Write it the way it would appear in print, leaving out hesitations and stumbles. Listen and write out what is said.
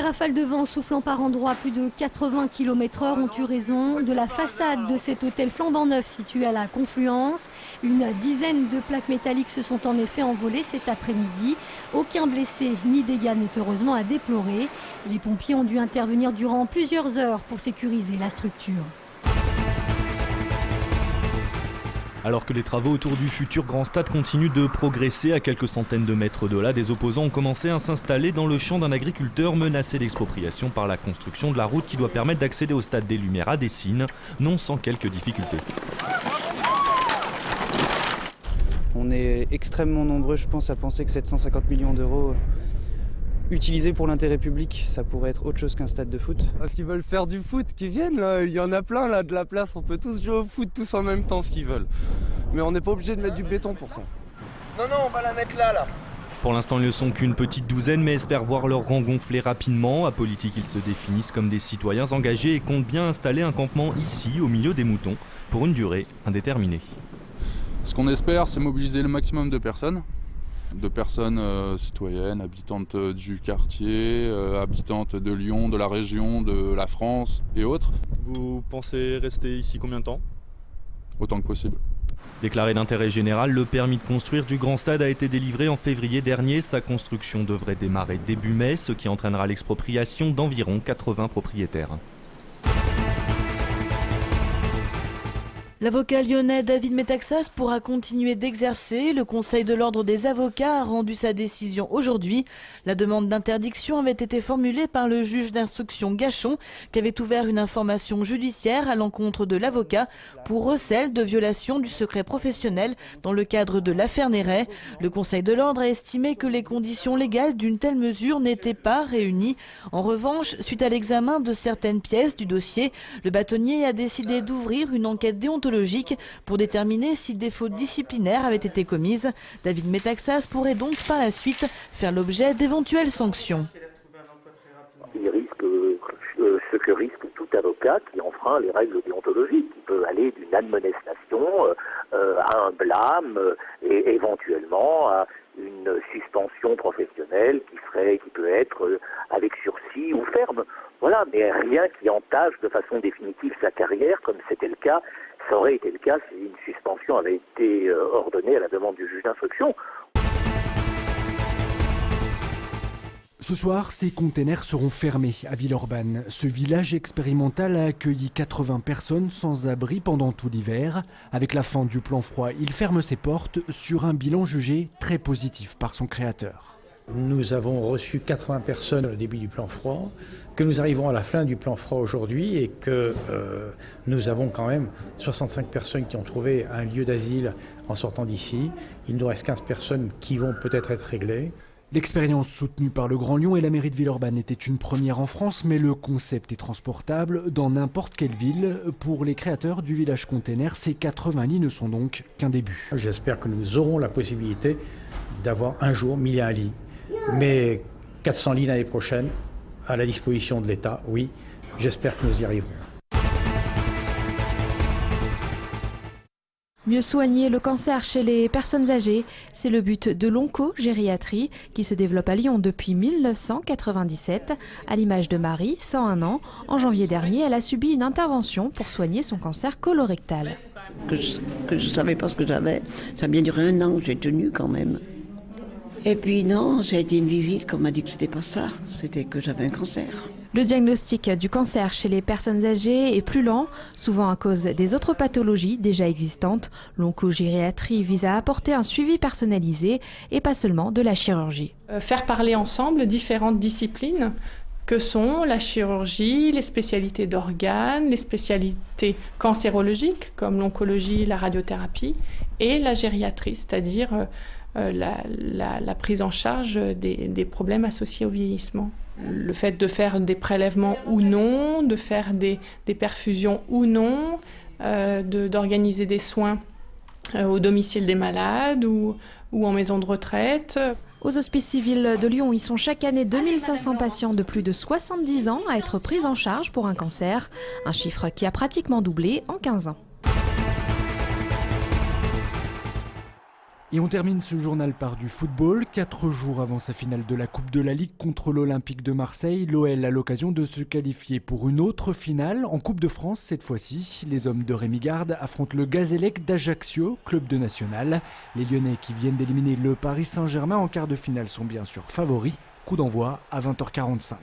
rafales de vent soufflant par endroits à plus de 80 km/h ont eu raison de la façade de cet hôtel flambant neuf situé à la Confluence. Une dizaine de plaques métalliques se sont en effet envolées cet après-midi. Aucun blessé ni dégâts n'est heureusement à déplorer. Les pompiers ont dû intervenir durant plusieurs heures pour sécuriser la structure. Alors que les travaux autour du futur grand stade continuent de progresser à quelques centaines de mètres de là, des opposants ont commencé à s'installer dans le champ d'un agriculteur menacé d'expropriation par la construction de la route qui doit permettre d'accéder au stade des Lumières à Dessines, non sans quelques difficultés. On est extrêmement nombreux, je pense, à penser que 750 millions d'euros utilisés pour l'intérêt public, ça pourrait être autre chose qu'un stade de foot. S'ils veulent faire du foot, qu'ils viennent, là. Il y en a plein là de la place, on peut tous jouer au foot tous en même temps s'ils veulent. Mais on n'est pas obligé de mettre du béton pour ça. Non, on va la mettre là. Pour l'instant, ils ne sont qu'une petite douzaine, mais espèrent voir leur rang gonfler rapidement. À politique, ils se définissent comme des citoyens engagés et comptent bien installer un campement ici, au milieu des moutons, pour une durée indéterminée. Ce qu'on espère, c'est mobiliser le maximum de personnes citoyennes, habitantes du quartier, habitantes de Lyon, de la région, de la France et autres. Vous pensez rester ici combien de temps ? Autant que possible. Déclaré d'intérêt général, le permis de construire du grand stade a été délivré en février dernier. Sa construction devrait démarrer début mai, ce qui entraînera l'expropriation d'environ 80 propriétaires. L'avocat lyonnais David Metaxas pourra continuer d'exercer. Le Conseil de l'ordre des avocats a rendu sa décision aujourd'hui. La demande d'interdiction avait été formulée par le juge d'instruction Gachon, qui avait ouvert une information judiciaire à l'encontre de l'avocat pour recel de violation du secret professionnel dans le cadre de l'affaire Néret. Le Conseil de l'ordre a estimé que les conditions légales d'une telle mesure n'étaient pas réunies. En revanche, suite à l'examen de certaines pièces du dossier, le bâtonnier a décidé d'ouvrir une enquête déontologique pour déterminer si des fautes disciplinaires avaient été commises. David Metaxas pourrait donc par la suite faire l'objet d'éventuelles sanctions. Il risque ce que risque tout avocat qui enfreint les règles déontologiques. Il peut aller d'une admonestation à un blâme et éventuellement à une suspension professionnelle qui peut être avec sursis ou ferme. Voilà, mais rien qui entache de façon définitive sa carrière, comme c'était le cas. Ça aurait été le cas si une suspension avait été ordonnée à la demande du juge d'instruction. Ce soir, ces containers seront fermés à Villeurbanne. Ce village expérimental a accueilli 80 personnes sans abri pendant tout l'hiver. Avec la fin du plan froid, il ferme ses portes sur un bilan jugé très positif par son créateur. Nous avons reçu 80 personnes au début du plan froid, que nous arrivons à la fin du plan froid aujourd'hui et que nous avons quand même 65 personnes qui ont trouvé un lieu d'asile en sortant d'ici. Il nous reste 15 personnes qui vont peut-être être réglées. L'expérience soutenue par le Grand Lyon et la mairie de Villeurbanne était une première en France, mais le concept est transportable dans n'importe quelle ville. Pour les créateurs du village container, ces 80 lits ne sont donc qu'un début. J'espère que nous aurons la possibilité d'avoir un jour 1001 lits. Mais 400 lits l'année prochaine, à la disposition de l'État, oui, j'espère que nous y arriverons. Mieux soigner le cancer chez les personnes âgées, c'est le but de l'oncogériatrie qui se développe à Lyon depuis 1997. À l'image de Marie, 101 ans, en janvier dernier, elle a subi une intervention pour soigner son cancer colorectal. Que je ne savais pas ce que j'avais, ça a bien duré 1 an, j'ai tenu quand même. Et puis non, ça a été une visite qu'on m'a dit que c'était pas ça, c'était que j'avais un cancer. Le diagnostic du cancer chez les personnes âgées est plus lent, souvent à cause des autres pathologies déjà existantes. L'oncogériatrie vise à apporter un suivi personnalisé et pas seulement de la chirurgie. Faire parler ensemble différentes disciplines que sont la chirurgie, les spécialités d'organes, les spécialités cancérologiques comme l'oncologie, la radiothérapie et la gériatrie, c'est-à-dire la prise en charge des problèmes associés au vieillissement. Le fait de faire des prélèvements ou non, de faire des perfusions ou non, d'organiser des soins au domicile des malades ou en maison de retraite. Aux hospices civils de Lyon, ils sont chaque année 2500 patients de plus de 70 ans à être pris en charge pour un cancer, un chiffre qui a pratiquement doublé en 15 ans. Et on termine ce journal par du football. 4 jours avant sa finale de la Coupe de la Ligue contre l'Olympique de Marseille, l'OL a l'occasion de se qualifier pour une autre finale. En Coupe de France cette fois-ci, les hommes de Rémi Garde affrontent le Gazélec d'Ajaccio, club de national. Les Lyonnais qui viennent d'éliminer le Paris Saint-Germain en quart de finale sont bien sûr favoris. Coup d'envoi à 20h45.